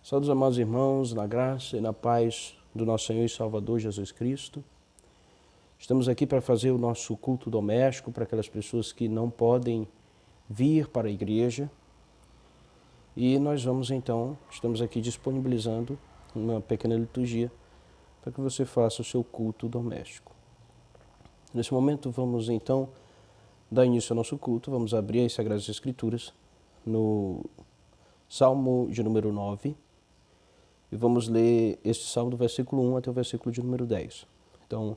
Saúde, amados irmãos, na graça e na paz do nosso Senhor e Salvador Jesus Cristo. Estamos aqui para fazer o nosso culto doméstico para aquelas pessoas que não podem vir para a igreja. E nós estamos aqui disponibilizando uma pequena liturgia para que você faça o seu culto doméstico. Nesse momento vamos então dar início ao nosso culto, vamos abrir as Sagradas Escrituras no Salmo de número 9. E vamos ler este salmo do versículo 1 até o versículo de número 10. Então,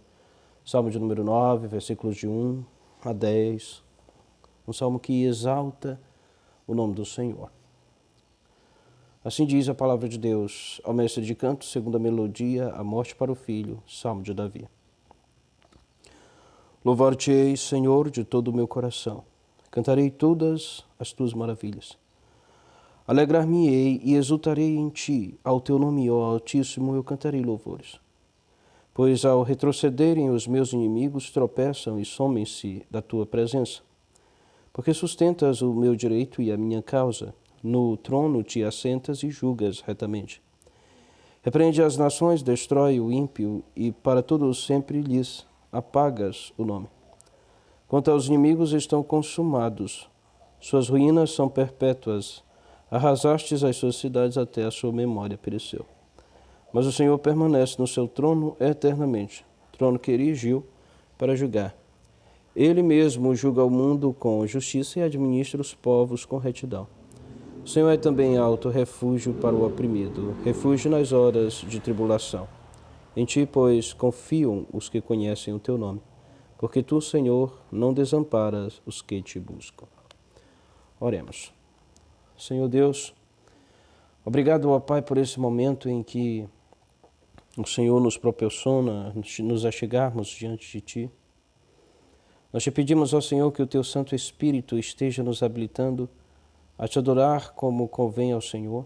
salmo de número 9, versículos de 1 a 10. Um salmo que exalta o nome do Senhor. Assim diz a palavra de Deus ao mestre de canto, segundo a melodia, a morte para o filho, salmo de Davi. Louvar-te-ei, Senhor, de todo o meu coração. Cantarei todas as tuas maravilhas. Alegrar-me-ei e exultarei em ti, ao teu nome, ó Altíssimo, eu cantarei louvores. Pois ao retrocederem os meus inimigos, tropeçam e somem-se da tua presença. Porque sustentas o meu direito e a minha causa, no trono te assentas e julgas retamente. Repreende as nações, destrói o ímpio, e para todos sempre lhes apagas o nome. Quanto aos inimigos, estão consumados, suas ruínas são perpétuas. Arrasastes as suas cidades até a sua memória pereceu. Mas o Senhor permanece no seu trono eternamente, trono que erigiu para julgar. Ele mesmo julga o mundo com justiça e administra os povos com retidão. O Senhor é também alto refúgio para o oprimido, refúgio nas horas de tribulação. Em ti, pois, confiam os que conhecem o teu nome, porque tu, Senhor, não desamparas os que te buscam. Oremos. Senhor Deus, obrigado, ó Pai, por esse momento em que o Senhor nos proporciona, nos achegarmos diante de Ti. Nós te pedimos, ó Senhor, que o Teu Santo Espírito esteja nos habilitando a Te adorar como convém ao Senhor.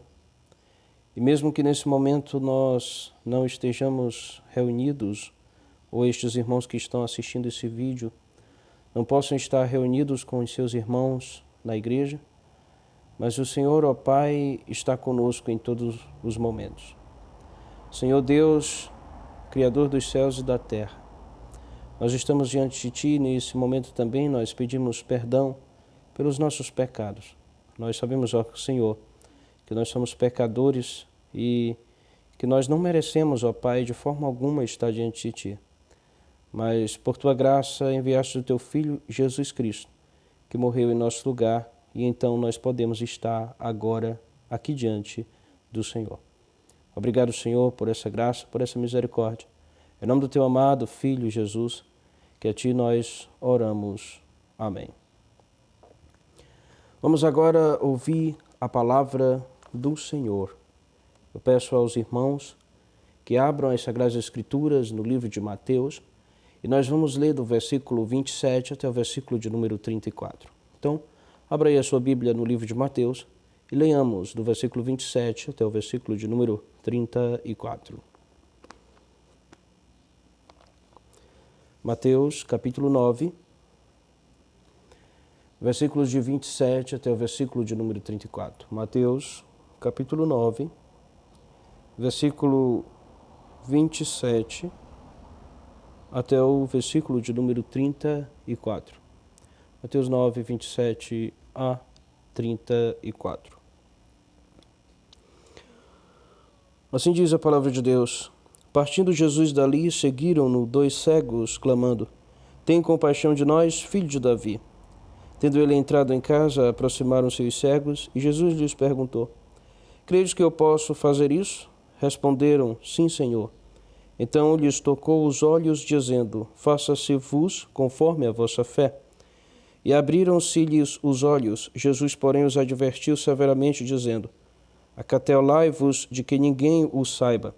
E mesmo que nesse momento nós não estejamos reunidos, ou estes irmãos que estão assistindo esse vídeo não possam estar reunidos com os seus irmãos na igreja, mas o Senhor, ó Pai, está conosco em todos os momentos. Senhor Deus, Criador dos céus e da terra, nós estamos diante de Ti e nesse momento também nós pedimos perdão pelos nossos pecados. Nós sabemos, ó Senhor, que nós somos pecadores e que nós não merecemos, ó Pai, de forma alguma estar diante de Ti. Mas por Tua graça enviaste o Teu Filho Jesus Cristo, que morreu em nosso lugar, e então nós podemos estar agora aqui diante do Senhor. Obrigado, Senhor, por essa graça, por essa misericórdia. Em nome do Teu amado Filho Jesus, que a Ti nós oramos. Amém. Vamos agora ouvir a palavra do Senhor. Eu peço aos irmãos que abram as Sagradas Escrituras no livro de Mateus, e nós vamos ler do versículo 27 até o versículo de número 34. Então, abra aí a sua Bíblia no livro de Mateus e leiamos do versículo 27 até o versículo de número 34. Mateus, capítulo 9, versículos de 27 até o versículo de número 34. Mateus, capítulo 9, versículo 27 até o versículo de número 34. Mateus 9, 27 a 34. Assim diz a palavra de Deus. Partindo Jesus dali, seguiram-no 2 cegos, clamando: Tem compaixão de nós, filho de Davi. Tendo ele entrado em casa, aproximaram-se os cegos, e Jesus lhes perguntou: Credes que eu posso fazer isso? Responderam: Sim, Senhor. Então lhes tocou os olhos, dizendo: Faça-se-vos conforme a vossa fé. E abriram-se-lhes os olhos. Jesus, porém, os advertiu severamente, dizendo: Acautelai-vos de que ninguém o saiba.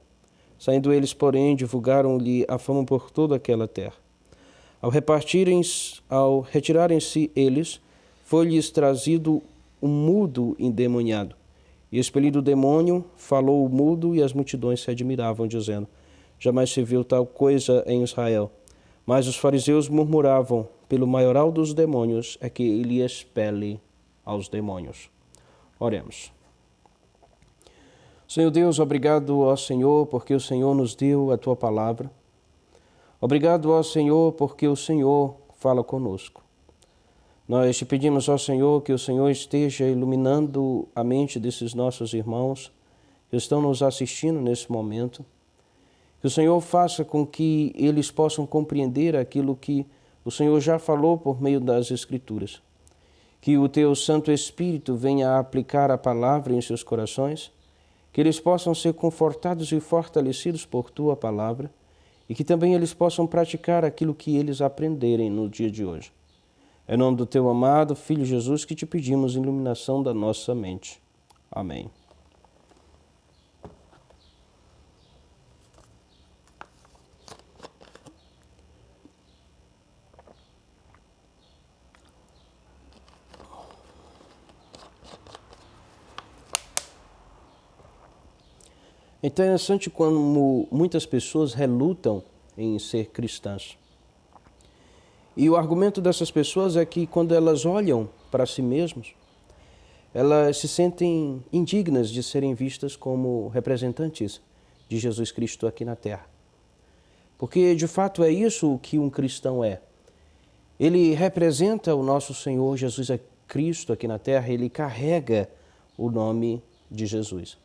Saindo eles, porém, divulgaram-lhe a fama por toda aquela terra. Ao retirarem-se eles, foi-lhes trazido um mudo endemoniado. E expelido o demônio, falou o mudo, e as multidões se admiravam, dizendo: Jamais se viu tal coisa em Israel. Mas os fariseus murmuravam: Pelo maioral dos demônios é que ele expele aos demônios. Oremos. Senhor Deus, obrigado, ó Senhor, porque o Senhor nos deu a Tua palavra. Obrigado, ó Senhor, porque o Senhor fala conosco. Nós te pedimos, ó Senhor, que o Senhor esteja iluminando a mente desses nossos irmãos que estão nos assistindo nesse momento. Que o Senhor faça com que eles possam compreender aquilo que o Senhor já falou por meio das Escrituras. Que o Teu Santo Espírito venha a aplicar a palavra em seus corações, que eles possam ser confortados e fortalecidos por Tua palavra e que também eles possam praticar aquilo que eles aprenderem no dia de hoje. É em nome do Teu amado Filho Jesus que te pedimos iluminação da nossa mente. Amém. É interessante como muitas pessoas relutam em ser cristãs. E o argumento dessas pessoas é que quando elas olham para si mesmas, elas se sentem indignas de serem vistas como representantes de Jesus Cristo aqui na Terra. Porque de fato é isso que um cristão é. Ele representa o nosso Senhor Jesus Cristo aqui na Terra, ele carrega o nome de Jesus.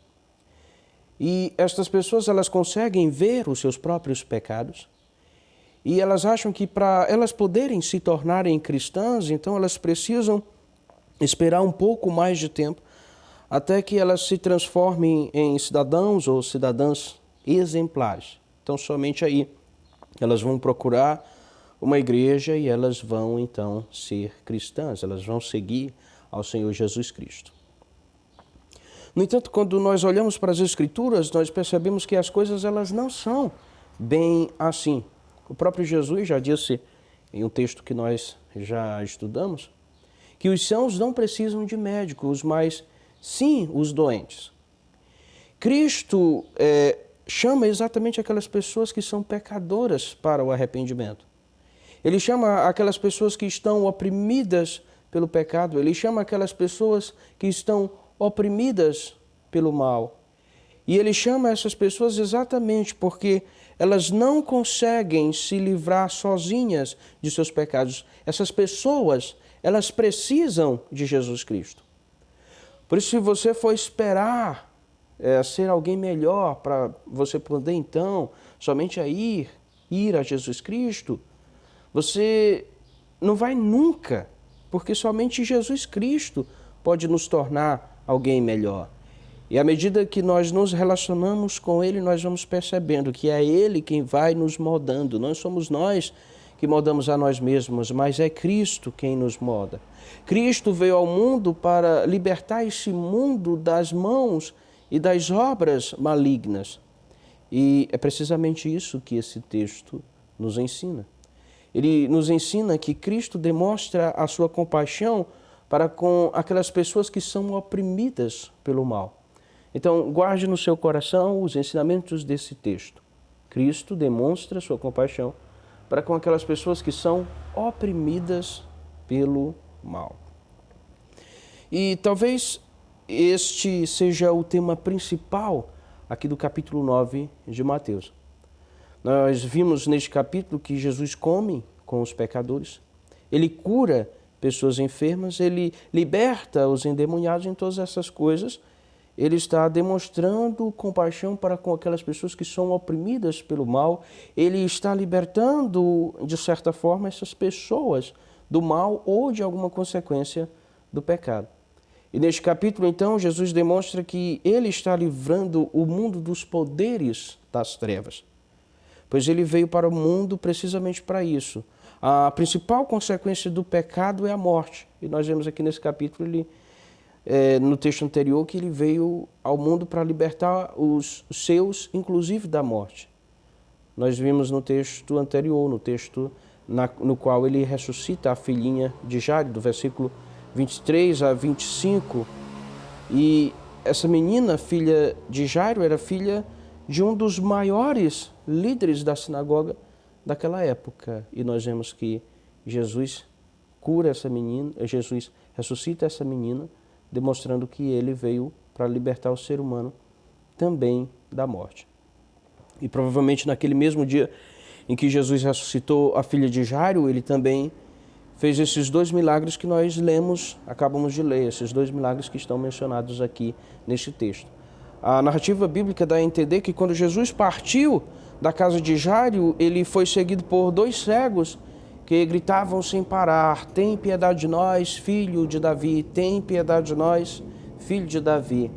E estas pessoas, elas conseguem ver os seus próprios pecados e elas acham que para elas poderem se tornarem cristãs, então elas precisam esperar um pouco mais de tempo até que elas se transformem em cidadãos ou cidadãs exemplares. Então, somente aí elas vão procurar uma igreja e elas vão, então, ser cristãs, elas vão seguir ao Senhor Jesus Cristo. No entanto, quando nós olhamos para as Escrituras, nós percebemos que as coisas elas não são bem assim. O próprio Jesus já disse em um texto que nós já estudamos, que os sãos não precisam de médicos, mas sim os doentes. Cristo chama exatamente aquelas pessoas que são pecadoras para o arrependimento. Ele chama aquelas pessoas que estão oprimidas pelo pecado, ele chama aquelas pessoas que estão oprimidas pelo mal. E ele chama essas pessoas exatamente porque elas não conseguem se livrar sozinhas de seus pecados. Essas pessoas, elas precisam de Jesus Cristo. Por isso, se você for esperar ser alguém melhor para você poder, então, somente ir a Jesus Cristo, você não vai nunca, porque somente Jesus Cristo pode nos tornar alguém melhor. E à medida que nós nos relacionamos com Ele, nós vamos percebendo que é Ele quem vai nos moldando. Não somos nós que moldamos a nós mesmos, mas é Cristo quem nos molda. Cristo veio ao mundo para libertar esse mundo das mãos e das obras malignas. E é precisamente isso que esse texto nos ensina. Ele nos ensina que Cristo demonstra a sua compaixão para com aquelas pessoas que são oprimidas pelo mal. Então, guarde no seu coração os ensinamentos desse texto. Cristo demonstra sua compaixão para com aquelas pessoas que são oprimidas pelo mal. E talvez este seja o tema principal aqui do capítulo 9 de Mateus. Nós vimos neste capítulo que Jesus come com os pecadores, ele cura pessoas enfermas, ele liberta os endemoniados em todas essas coisas. Ele está demonstrando compaixão para com aquelas pessoas que são oprimidas pelo mal. Ele está libertando, de certa forma, essas pessoas do mal ou de alguma consequência do pecado. E neste capítulo, então, Jesus demonstra que ele está livrando o mundo dos poderes das trevas. Pois ele veio para o mundo precisamente para isso. A principal consequência do pecado é a morte. E nós vemos aqui nesse capítulo, no texto anterior, que ele veio ao mundo para libertar os seus, inclusive da morte. Nós vimos no texto anterior, no texto no qual ele ressuscita a filhinha de Jairo, do versículo 23 a 25. E essa menina, filha de Jairo, era filha de um dos maiores líderes da sinagoga daquela época. E nós vemos que Jesus cura essa menina, Jesus ressuscita essa menina, demonstrando que ele veio para libertar o ser humano também da morte. E provavelmente naquele mesmo dia em que Jesus ressuscitou a filha de Jairo, ele também fez esses 2 milagres que nós lemos, acabamos de ler, esses 2 milagres que estão mencionados aqui neste texto. A narrativa bíblica dá a entender que quando Jesus partiu da casa de Jairo, ele foi seguido por 2 cegos que gritavam sem parar: tem piedade de nós, filho de Davi, tem piedade de nós, filho de Davi.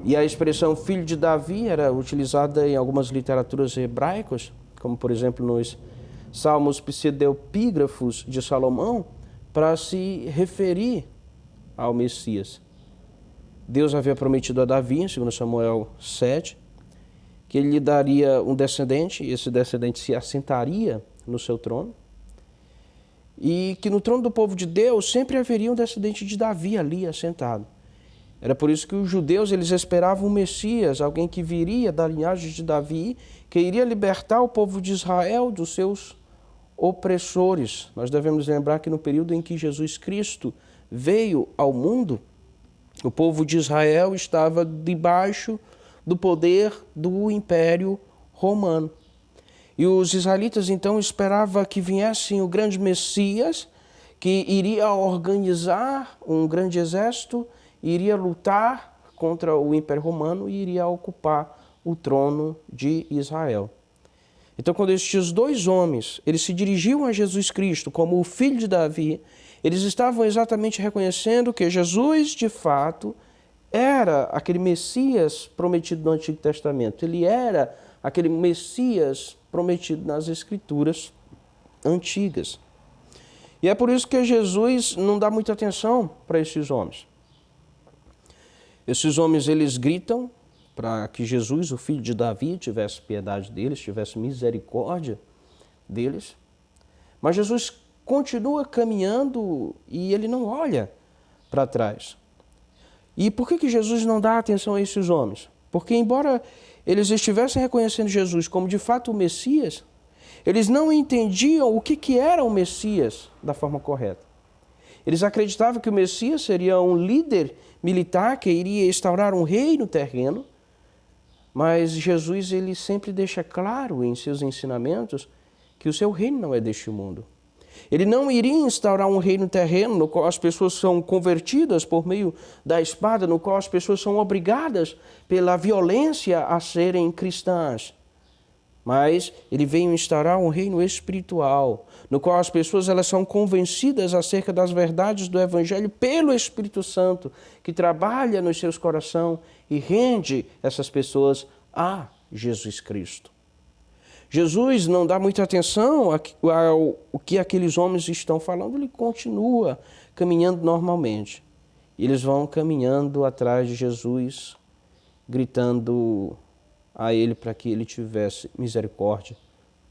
E a expressão filho de Davi era utilizada em algumas literaturas hebraicas, como por exemplo nos salmos pseudepígrafos de Salomão, para se referir ao Messias. Deus havia prometido a Davi, em 2 Samuel 7, que ele lhe daria um descendente, e esse descendente se assentaria no seu trono, e que no trono do povo de Deus sempre haveria um descendente de Davi ali assentado. Era por isso que os judeus eles esperavam um Messias, alguém que viria da linhagem de Davi, que iria libertar o povo de Israel dos seus opressores. Nós devemos lembrar que no período em que Jesus Cristo veio ao mundo, o povo de Israel estava debaixo do poder do Império Romano. E os israelitas então esperavam que viesse o grande Messias, que iria organizar um grande exército, iria lutar contra o Império Romano e iria ocupar o trono de Israel. Então, quando estes 2 homens eles se dirigiam a Jesus Cristo como o filho de Davi, eles estavam exatamente reconhecendo que Jesus, de fato, era aquele Messias prometido no Antigo Testamento. Ele era aquele Messias prometido nas Escrituras antigas. E é por isso que Jesus não dá muita atenção para esses homens. Esses homens, eles gritam para que Jesus, o filho de Davi, tivesse piedade deles, tivesse misericórdia deles. Mas Jesus continua caminhando e ele não olha para trás. E por que Jesus não dá atenção a esses homens? Porque embora eles estivessem reconhecendo Jesus como de fato o Messias, eles não entendiam o que era o Messias da forma correta. Eles acreditavam que o Messias seria um líder militar que iria instaurar um reino terreno, mas Jesus ele sempre deixa claro em seus ensinamentos que o seu reino não é deste mundo. Ele não iria instaurar um reino terreno no qual as pessoas são convertidas por meio da espada, no qual as pessoas são obrigadas pela violência a serem cristãs. Mas ele veio instaurar um reino espiritual, no qual as pessoas elas são convencidas acerca das verdades do Evangelho pelo Espírito Santo, que trabalha nos seus corações e rende essas pessoas a Jesus Cristo. Jesus não dá muita atenção ao que aqueles homens estão falando, ele continua caminhando normalmente. Eles vão caminhando atrás de Jesus, gritando a ele para que ele tivesse misericórdia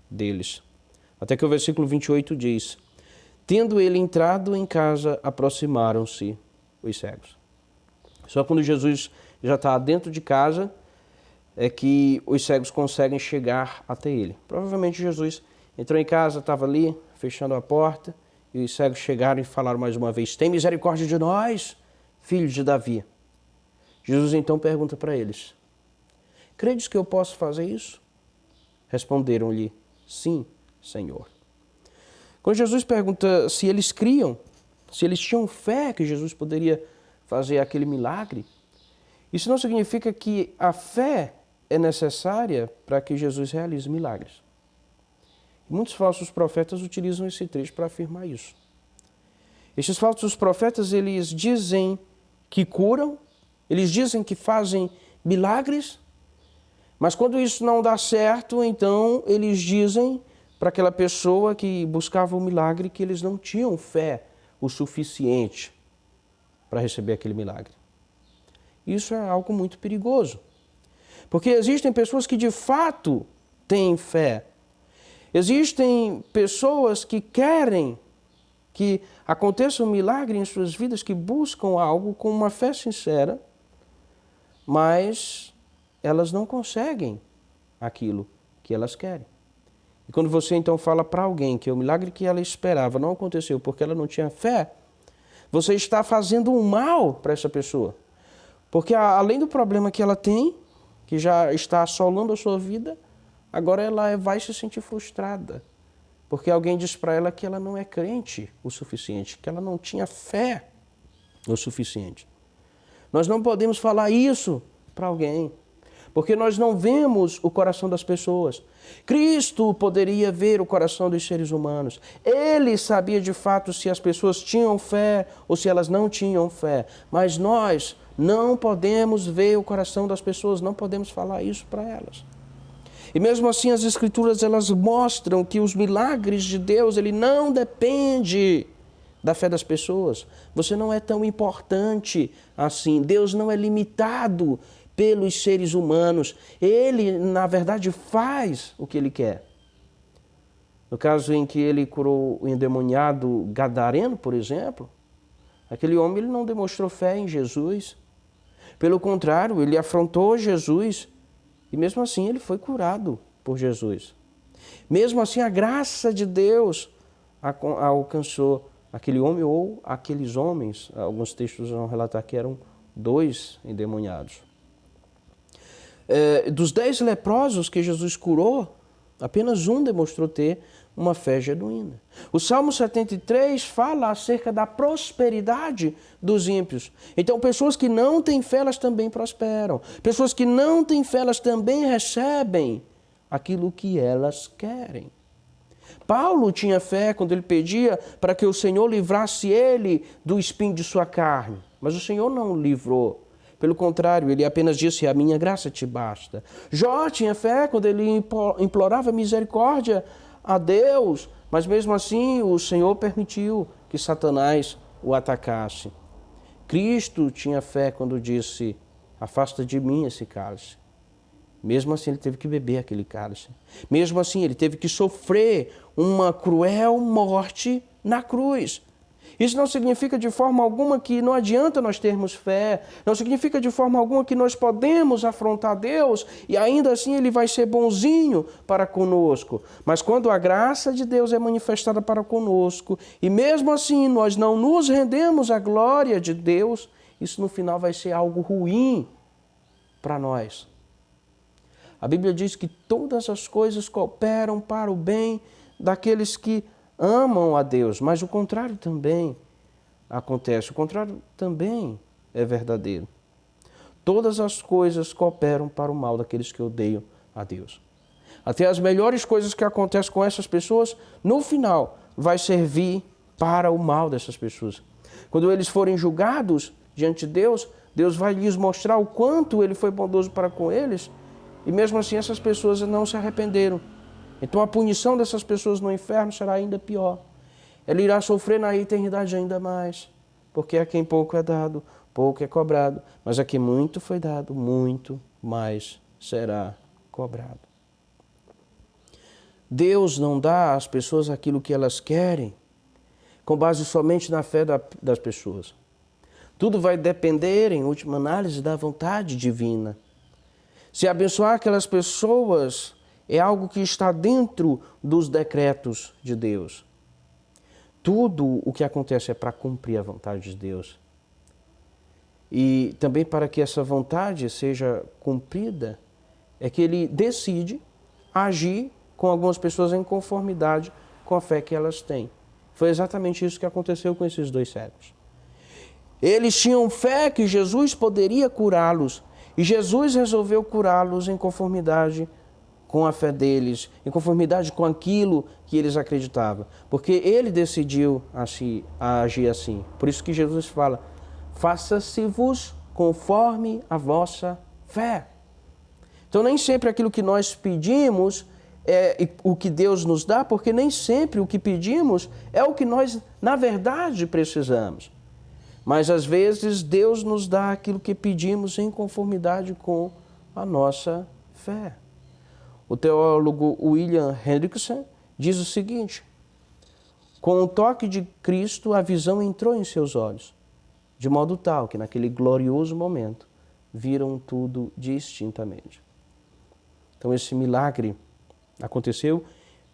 deles. Até que o versículo 28 diz: tendo ele entrado em casa, aproximaram-se os cegos. Só quando Jesus já está dentro de casa é que os cegos conseguem chegar até ele. Provavelmente Jesus entrou em casa, estava ali, fechando a porta, e os cegos chegaram e falaram mais uma vez: tem misericórdia de nós, filhos de Davi. Jesus então pergunta para eles: credes que eu posso fazer isso? Responderam-lhe: sim, Senhor. Quando Jesus pergunta se eles criam, se eles tinham fé que Jesus poderia fazer aquele milagre, isso não significa que a fé é necessária para que Jesus realize milagres. Muitos falsos profetas utilizam esse trecho para afirmar isso. Estes falsos profetas, eles dizem que curam, eles dizem que fazem milagres, mas quando isso não dá certo, então eles dizem para aquela pessoa que buscava o milagre que eles não tinham fé o suficiente para receber aquele milagre. Isso é algo muito perigoso, porque existem pessoas que de fato têm fé. Existem pessoas que querem que aconteça um milagre em suas vidas, que buscam algo com uma fé sincera, mas elas não conseguem aquilo que elas querem. E quando você então fala para alguém que o milagre que ela esperava não aconteceu porque ela não tinha fé, você está fazendo um mal para essa pessoa. Porque além do problema que ela tem, que já está assolando a sua vida, agora ela vai se sentir frustrada, porque alguém diz para ela que ela não é crente o suficiente, que ela não tinha fé o suficiente. Nós não podemos falar isso para alguém, porque nós não vemos o coração das pessoas. Cristo poderia ver o coração dos seres humanos. Ele sabia de fato se as pessoas tinham fé ou se elas não tinham fé. Mas nós não podemos ver o coração das pessoas, não podemos falar isso para elas. E mesmo assim as Escrituras elas mostram que os milagres de Deus, ele não depende da fé das pessoas. Você não é tão importante assim. Deus não é limitado pelos seres humanos. Ele, na verdade, faz o que ele quer. No caso em que ele curou o endemoniado gadareno, por exemplo, aquele homem ele não demonstrou fé em Jesus. Pelo contrário, ele afrontou Jesus e mesmo assim ele foi curado por Jesus. Mesmo assim, a graça de Deus alcançou aquele homem ou aqueles homens. Alguns textos vão relatar que eram 2 endemoniados. Dos 10 leprosos que Jesus curou, apenas um demonstrou ter uma fé genuína. O Salmo 73 fala acerca da prosperidade dos ímpios. Então, pessoas que não têm fé, elas também prosperam. Pessoas que não têm fé, elas também recebem aquilo que elas querem. Paulo tinha fé quando ele pedia para que o Senhor livrasse ele do espinho de sua carne. Mas o Senhor não o livrou. Pelo contrário, ele apenas disse, a minha graça te basta. Jó tinha fé quando ele implorava misericórdia a Deus, mas mesmo assim o Senhor permitiu que Satanás o atacasse. Cristo tinha fé quando disse, afasta de mim esse cálice. Mesmo assim ele teve que beber aquele cálice. Mesmo assim ele teve que sofrer uma cruel morte na cruz. Isso não significa de forma alguma que não adianta nós termos fé, não significa de forma alguma que nós podemos afrontar Deus e ainda assim Ele vai ser bonzinho para conosco. Mas quando a graça de Deus é manifestada para conosco e mesmo assim nós não nos rendemos à glória de Deus, isso no final vai ser algo ruim para nós. A Bíblia diz que todas as coisas cooperam para o bem daqueles que amam a Deus, mas o contrário também acontece, o contrário também é verdadeiro. Todas as coisas cooperam para o mal daqueles que odeiam a Deus. Até as melhores coisas que acontecem com essas pessoas, no final, vai servir para o mal dessas pessoas. Quando eles forem julgados diante de Deus, Deus vai lhes mostrar o quanto Ele foi bondoso para com eles, e mesmo assim essas pessoas não se arrependeram. Então a punição dessas pessoas no inferno será ainda pior. Ele irá sofrer na eternidade ainda mais, porque a quem pouco é dado, pouco é cobrado, mas a quem muito foi dado, muito mais será cobrado. Deus não dá às pessoas aquilo que elas querem, com base somente na fé das pessoas. Tudo vai depender, em última análise, da vontade divina. Se abençoar aquelas pessoas é algo que está dentro dos decretos de Deus. Tudo o que acontece é para cumprir a vontade de Deus. E também para que essa vontade seja cumprida, é que Ele decide agir com algumas pessoas em conformidade com a fé que elas têm. Foi exatamente isso que aconteceu com esses 2 cegos. Eles tinham fé que Jesus poderia curá-los, e Jesus resolveu curá-los em conformidade com a fé deles, em conformidade com aquilo que eles acreditavam. Porque Ele decidiu agir assim. Por isso que Jesus fala, faça-se-vos conforme a vossa fé. Então nem sempre aquilo que nós pedimos é o que Deus nos dá, porque nem sempre o que pedimos é o que nós, na verdade, precisamos. Mas às vezes Deus nos dá aquilo que pedimos em conformidade com a nossa fé. O teólogo William Hendrickson diz o seguinte, com o toque de Cristo a visão entrou em seus olhos, de modo tal que naquele glorioso momento viram tudo distintamente. Então esse milagre aconteceu,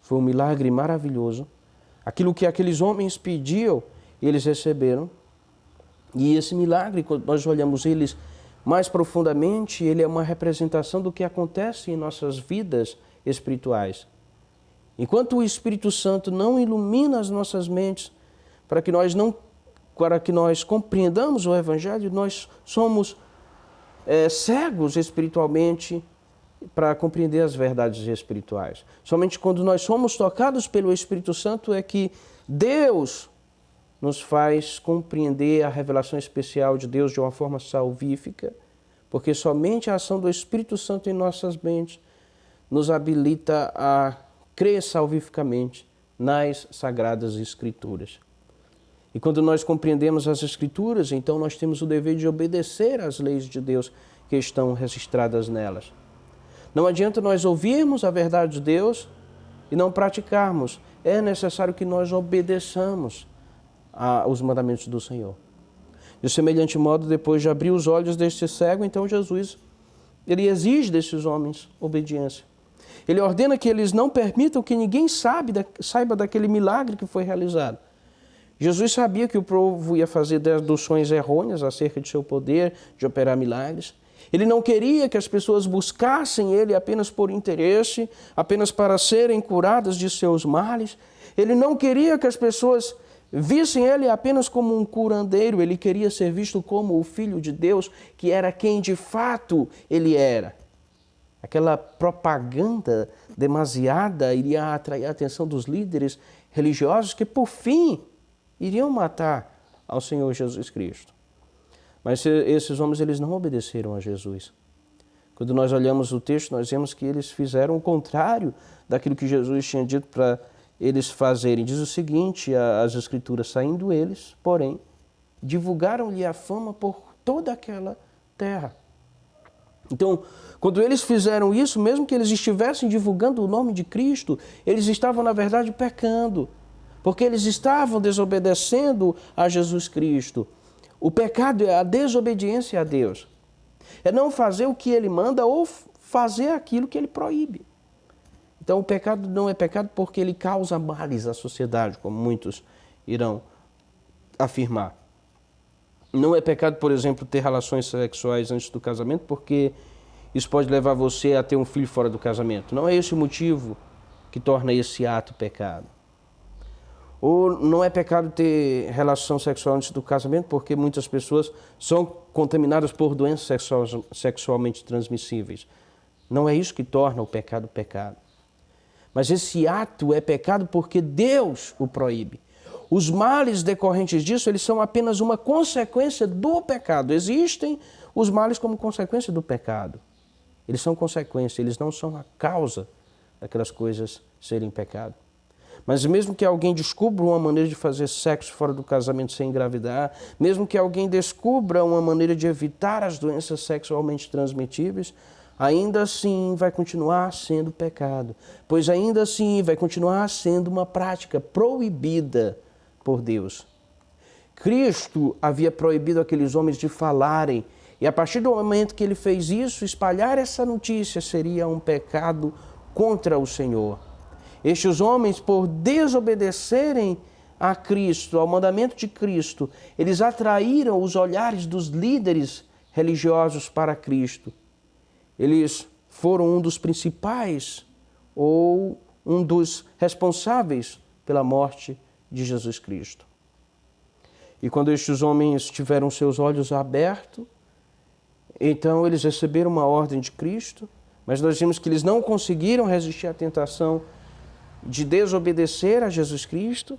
foi um milagre maravilhoso. Aquilo que aqueles homens pediam, eles receberam. E esse milagre, quando nós olhamos eles mais profundamente, ele é uma representação do que acontece em nossas vidas espirituais. Enquanto o Espírito Santo não ilumina as nossas mentes para que nós compreendamos o Evangelho, nós somos cegos espiritualmente para compreender as verdades espirituais. Somente quando nós somos tocados pelo Espírito Santo é que Deus nos faz compreender a revelação especial de Deus de uma forma salvífica, porque somente a ação do Espírito Santo em nossas mentes nos habilita a crer salvificamente nas Sagradas Escrituras. E quando nós compreendemos as Escrituras, então nós temos o dever de obedecer às leis de Deus que estão registradas nelas. Não adianta nós ouvirmos a verdade de Deus e não praticarmos. É necessário que nós obedeçamos aos mandamentos do Senhor. De semelhante modo, depois de abrir os olhos deste cego, então Jesus, ele exige desses homens obediência. Ele ordena que eles não permitam que ninguém saiba daquele milagre que foi realizado. Jesus sabia que o povo ia fazer deduções errôneas acerca de seu poder de operar milagres. Ele não queria que as pessoas buscassem ele apenas por interesse, apenas para serem curadas de seus males. Ele não queria que as pessoas vissem ele apenas como um curandeiro. Ele queria ser visto como o Filho de Deus, que era quem de fato ele era. Aquela propaganda demasiada iria atrair a atenção dos líderes religiosos que, por fim, iriam matar ao Senhor Jesus Cristo. Mas esses homens, eles não obedeceram a Jesus. Quando nós olhamos o texto, nós vemos que eles fizeram o contrário daquilo que Jesus tinha dito para eles fazerem. Diz o seguinte, as Escrituras: saindo eles, porém, divulgaram-lhe a fama por toda aquela terra. Então, quando eles fizeram isso, mesmo que eles estivessem divulgando o nome de Cristo, eles estavam, na verdade, pecando, porque eles estavam desobedecendo a Jesus Cristo. O pecado é a desobediência a Deus. É não fazer o que Ele manda ou fazer aquilo que Ele proíbe. Então, o pecado não é pecado porque ele causa males à sociedade, como muitos irão afirmar. Não é pecado, por exemplo, ter relações sexuais antes do casamento, porque isso pode levar você a ter um filho fora do casamento. Não é esse o motivo que torna esse ato pecado. Ou não é pecado ter relação sexual antes do casamento, porque muitas pessoas são contaminadas por doenças sexualmente transmissíveis. Não é isso que torna o pecado pecado. Mas esse ato é pecado porque Deus o proíbe. Os males decorrentes disso, eles são apenas uma consequência do pecado. Existem os males como consequência do pecado. Eles são consequência, eles não são a causa daquelas coisas serem pecado. Mas mesmo que alguém descubra uma maneira de fazer sexo fora do casamento sem engravidar, mesmo que alguém descubra uma maneira de evitar as doenças sexualmente transmitíveis, ainda assim vai continuar sendo pecado, pois ainda assim vai continuar sendo uma prática proibida por Deus. Cristo havia proibido aqueles homens de falarem, e a partir do momento que ele fez isso, espalhar essa notícia seria um pecado contra o Senhor. Estes homens, por desobedecerem a Cristo, ao mandamento de Cristo, eles atraíram os olhares dos líderes religiosos para Cristo. Eles foram um dos principais ou um dos responsáveis pela morte de Jesus Cristo. E quando estes homens tiveram seus olhos abertos, então eles receberam uma ordem de Cristo, mas nós vimos que eles não conseguiram resistir à tentação de desobedecer a Jesus Cristo,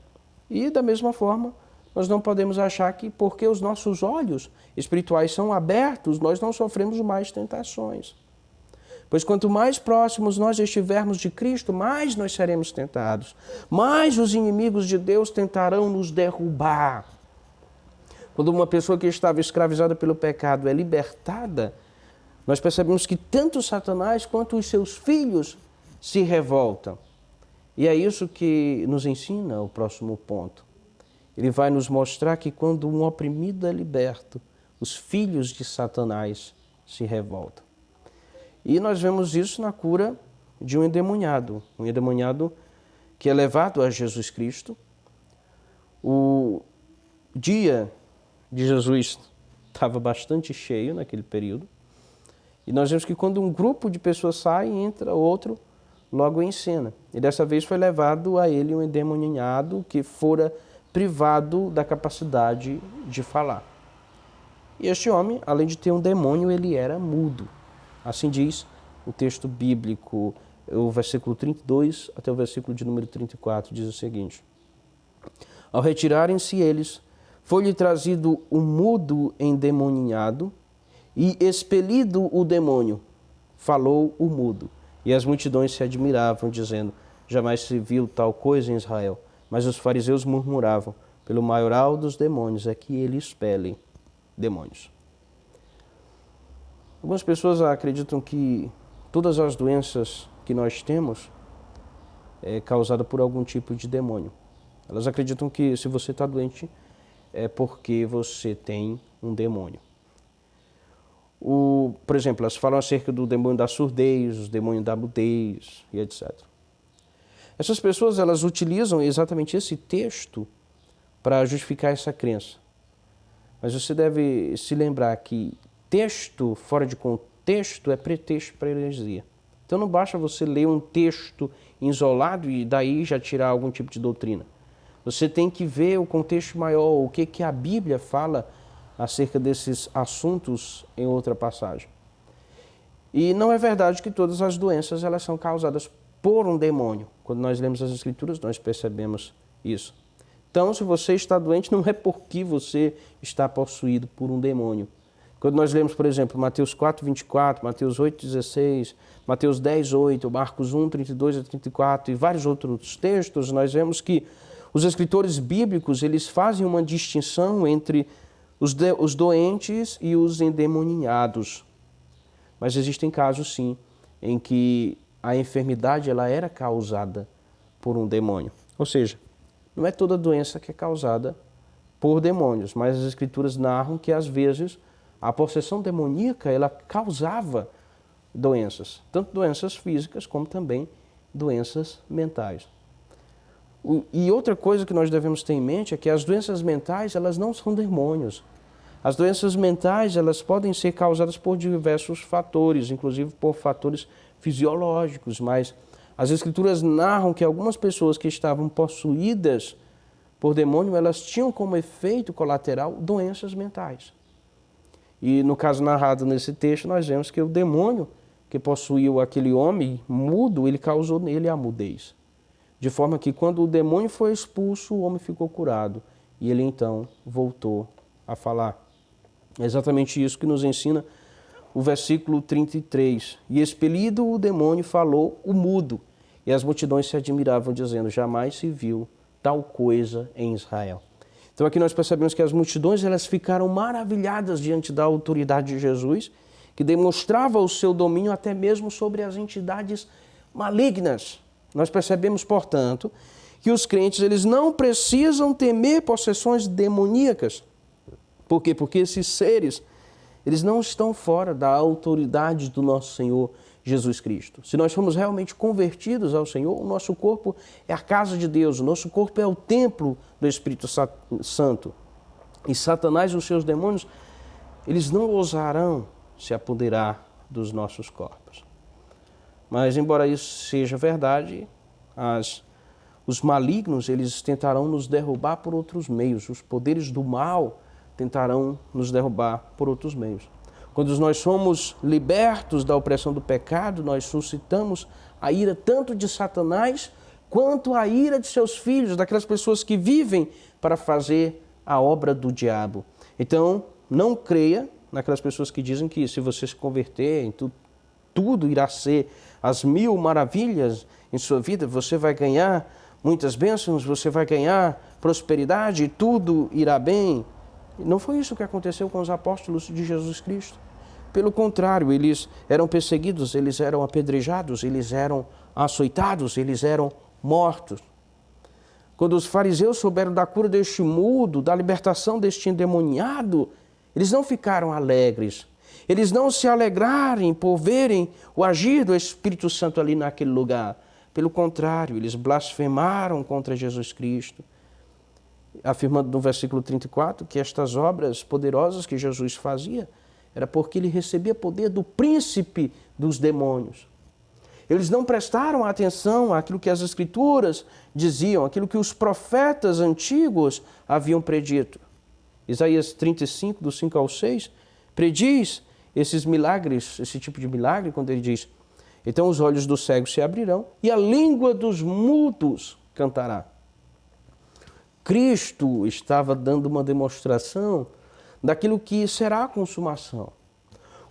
e da mesma forma nós não podemos achar que porque os nossos olhos espirituais são abertos, nós não sofremos mais tentações. Pois quanto mais próximos nós estivermos de Cristo, mais nós seremos tentados, mais os inimigos de Deus tentarão nos derrubar. Quando uma pessoa que estava escravizada pelo pecado é libertada, nós percebemos que tanto Satanás quanto os seus filhos se revoltam. E é isso que nos ensina o próximo ponto. Ele vai nos mostrar que quando um oprimido é liberto, os filhos de Satanás se revoltam. E nós vemos isso na cura de um endemoniado que é levado a Jesus Cristo. O dia de Jesus estava bastante cheio naquele período. E nós vemos que quando um grupo de pessoas sai, entra outro logo em cena. E dessa vez foi levado a ele um endemoniado que fora privado da capacidade de falar. E este homem, além de ter um demônio, ele era mudo. Assim diz o texto bíblico, o versículo 32 até o versículo de número 34, diz o seguinte: Ao retirarem-se eles, foi-lhe trazido um mudo endemoniado, e expelido o demônio, falou o mudo. E as multidões se admiravam, dizendo: Jamais se viu tal coisa em Israel. Mas os fariseus murmuravam: Pelo maioral dos demônios é que ele expele demônios. Algumas pessoas acreditam que todas as doenças que nós temos é causada por algum tipo de demônio. Elas acreditam que se você está doente é porque você tem um demônio. Por exemplo, elas falam acerca do demônio da surdez, o demônio da mudez e etc. Essas pessoas, elas utilizam exatamente esse texto para justificar essa crença. Mas você deve se lembrar que texto fora de contexto é pretexto para heresia. Então não basta você ler um texto isolado e daí já tirar algum tipo de doutrina. Você tem que ver o contexto maior, o que a Bíblia fala acerca desses assuntos em outra passagem. E não é verdade que todas as doenças elas são causadas por um demônio. Quando nós lemos as Escrituras, nós percebemos isso. Então, se você está doente, não é porque você está possuído por um demônio. Quando nós lemos, por exemplo, Mateus 4, 24, Mateus 8, 16, Mateus 10, 8, Marcos 1, 32 a 34 e vários outros textos, nós vemos que os escritores bíblicos eles fazem uma distinção entre os doentes e os endemoniados. Mas existem casos, sim, em que a enfermidade ela era causada por um demônio. Ou seja, não é toda doença que é causada por demônios, mas as Escrituras narram que, às vezes, a possessão demoníaca ela causava doenças, tanto doenças físicas como também doenças mentais. E outra coisa que nós devemos ter em mente é que as doenças mentais elas não são demônios. As doenças mentais elas podem ser causadas por diversos fatores, inclusive por fatores fisiológicos, mas as Escrituras narram que algumas pessoas que estavam possuídas por demônio, elas tinham como efeito colateral doenças mentais. E no caso narrado nesse texto, nós vemos que o demônio que possuiu aquele homem mudo, ele causou nele a mudez. De forma que quando o demônio foi expulso, o homem ficou curado. E ele então voltou a falar. É exatamente isso que nos ensina o versículo 33. E expelido o demônio, falou o mudo. E as multidões se admiravam, dizendo: Jamais se viu tal coisa em Israel. Então aqui nós percebemos que as multidões elas ficaram maravilhadas diante da autoridade de Jesus, que demonstrava o seu domínio até mesmo sobre as entidades malignas. Nós percebemos, portanto, que os crentes eles não precisam temer possessões demoníacas. Por quê? Porque esses seres eles não estão fora da autoridade do nosso Senhor Jesus Cristo. Se nós formos realmente convertidos ao Senhor, o nosso corpo é a casa de Deus, o nosso corpo é o templo do Espírito Santo. E Satanás e os seus demônios, eles não ousarão se apoderar dos nossos corpos. Mas, embora isso seja verdade, os malignos eles tentarão nos derrubar por outros meios. Os poderes do mal tentarão nos derrubar por outros meios. Quando nós somos libertos da opressão do pecado, nós suscitamos a ira tanto de Satanás quanto a ira de seus filhos, daquelas pessoas que vivem para fazer a obra do diabo. Então, não creia naquelas pessoas que dizem que se você se converter, tudo irá ser as mil maravilhas em sua vida, você vai ganhar muitas bênçãos, você vai ganhar prosperidade, tudo irá bem. Não foi isso que aconteceu com os apóstolos de Jesus Cristo. Pelo contrário, eles eram perseguidos, eles eram apedrejados, eles eram açoitados, eles eram mortos. Quando os fariseus souberam da cura deste mudo, da libertação deste endemoniado, eles não ficaram alegres. Eles não se alegrarem por verem o agir do Espírito Santo ali naquele lugar. Pelo contrário, eles blasfemaram contra Jesus Cristo. afirmando no versículo 34 que estas obras poderosas que Jesus fazia era porque ele recebia poder do príncipe dos demônios. Eles não prestaram atenção àquilo que as Escrituras diziam, aquilo que os profetas antigos haviam predito. Isaías 35, do 5 ao 6, prediz esses milagres, esse tipo de milagre, quando ele diz: então os olhos dos cegos se abrirão e a língua dos mudos cantará. Cristo estava dando uma demonstração daquilo que será a consumação.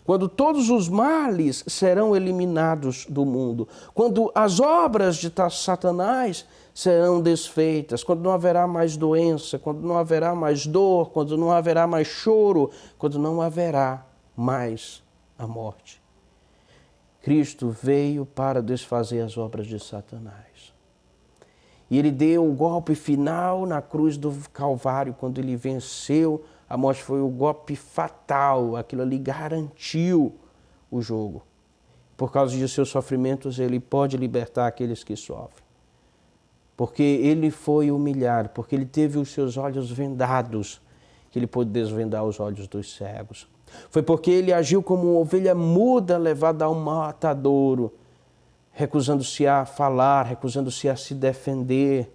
Quando todos os males serão eliminados do mundo, quando as obras de Satanás serão desfeitas, quando não haverá mais doença, quando não haverá mais dor, quando não haverá mais choro, quando não haverá mais a morte. Cristo veio para desfazer as obras de Satanás. E ele deu o golpe final na cruz do Calvário, quando ele venceu a morte. Foi o golpe fatal, aquilo ali garantiu o jogo. Por causa de seus sofrimentos, ele pode libertar aqueles que sofrem. Porque ele foi humilhado, porque ele teve os seus olhos vendados, que ele pôde desvendar os olhos dos cegos. Foi porque ele agiu como uma ovelha muda levada ao matadouro, recusando-se a falar, recusando-se a se defender,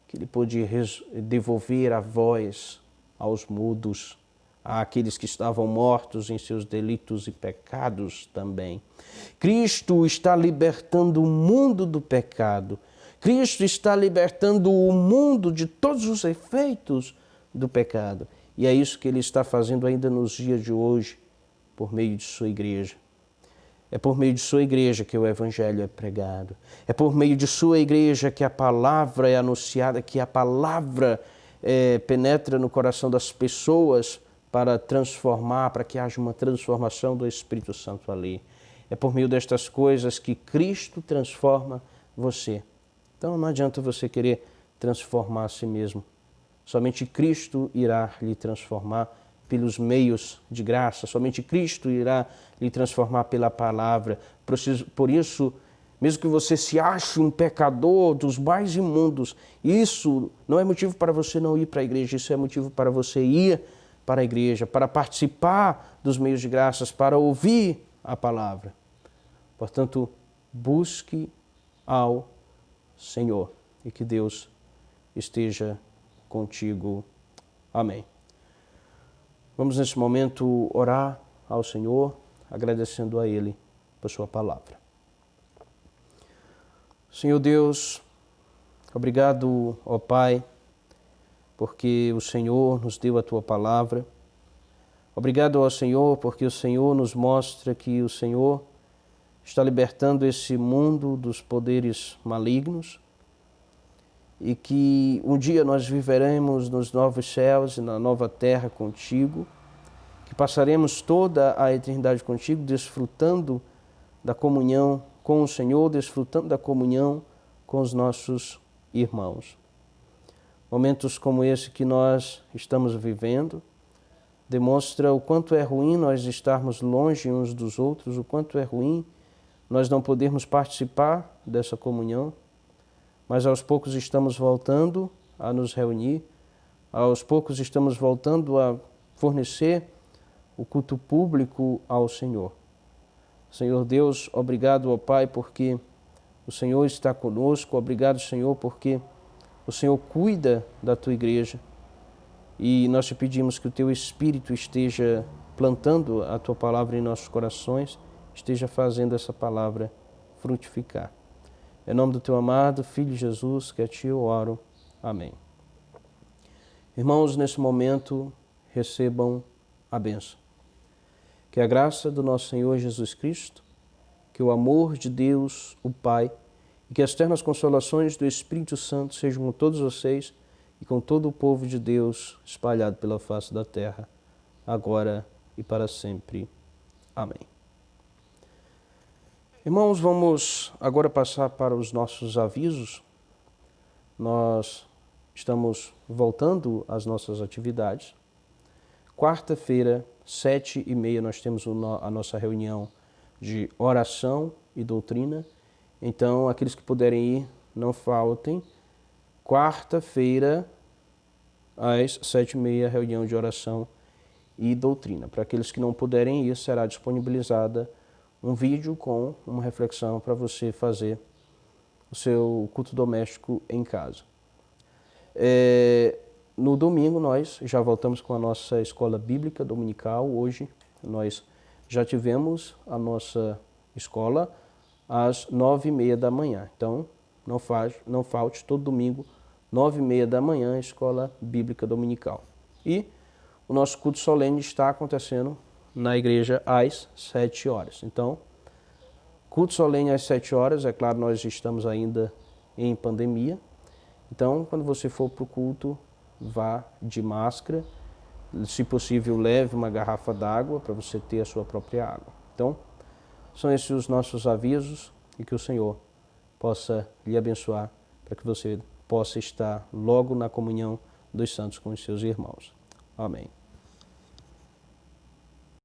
que ele pôde devolver a voz aos mudos, àqueles que estavam mortos em seus delitos e pecados também. Cristo está libertando o mundo do pecado. Cristo está libertando o mundo de todos os efeitos do pecado. E é isso que ele está fazendo ainda nos dias de hoje, por meio de sua igreja. É por meio de sua igreja que o evangelho é pregado. É por meio de sua igreja que a palavra é anunciada, que a palavra penetra no coração das pessoas para transformar, para que haja uma transformação do Espírito Santo ali. É por meio destas coisas que Cristo transforma você. Então não adianta você querer transformar a si mesmo. Somente Cristo irá lhe transformar pelos meios de graça. Somente Cristo irá lhe transformar pela palavra. Por isso, mesmo que você se ache um pecador dos mais imundos, isso não é motivo para você não ir para a igreja, isso é motivo para você ir para a igreja, para participar dos meios de graças, para ouvir a palavra. Portanto, busque ao Senhor e que Deus esteja contigo. Amém. Vamos nesse momento orar ao Senhor, agradecendo a Ele por sua palavra. Senhor Deus, obrigado, ó Pai, porque o Senhor nos deu a Tua palavra. Obrigado ao Senhor, porque o Senhor nos mostra que o Senhor está libertando esse mundo dos poderes malignos e que um dia nós viveremos nos novos céus e na nova terra contigo, que passaremos toda a eternidade contigo, desfrutando da comunhão com o Senhor, desfrutando da comunhão com os nossos irmãos. Momentos como esse que nós estamos vivendo demonstra o quanto é ruim nós estarmos longe uns dos outros, o quanto é ruim nós não podermos participar dessa comunhão, mas aos poucos estamos voltando a nos reunir, aos poucos estamos voltando a fornecer o culto público ao Senhor. Senhor Deus, obrigado, ó Pai, porque o Senhor está conosco, obrigado, Senhor, porque o Senhor cuida da Tua igreja e nós te pedimos que o Teu Espírito esteja plantando a Tua palavra em nossos corações, esteja fazendo essa palavra frutificar. Em nome do Teu amado Filho Jesus, que a Ti eu oro. Amém. Irmãos, nesse momento, recebam a bênção. Que a graça do nosso Senhor Jesus Cristo, que o amor de Deus, o Pai, e que as ternas consolações do Espírito Santo sejam com todos vocês e com todo o povo de Deus espalhado pela face da terra, agora e para sempre. Amém. Irmãos, vamos agora passar para os nossos avisos. Nós estamos voltando às nossas atividades. Quarta-feira, 7h30, nós temos a nossa reunião de oração e doutrina. Então, aqueles que puderem ir, não faltem. Quarta-feira, às 7h30, reunião de oração e doutrina. Para aqueles que não puderem ir, será disponibilizada um vídeo com uma reflexão para você fazer o seu culto doméstico em casa. No domingo nós já voltamos com a nossa escola bíblica dominical. Hoje nós já tivemos a nossa escola às 9h30 da manhã. Então não falte todo domingo, 9h30 da manhã, escola bíblica dominical. E o nosso culto solene está acontecendo na igreja às 7 horas. Então, culto solene às 7 horas, é claro, nós estamos ainda em pandemia. Então, quando você for para o culto, vá de máscara. Se possível, leve uma garrafa d'água para você ter a sua própria água. Então, são esses os nossos avisos e que o Senhor possa lhe abençoar para que você possa estar logo na comunhão dos santos com os seus irmãos. Amém.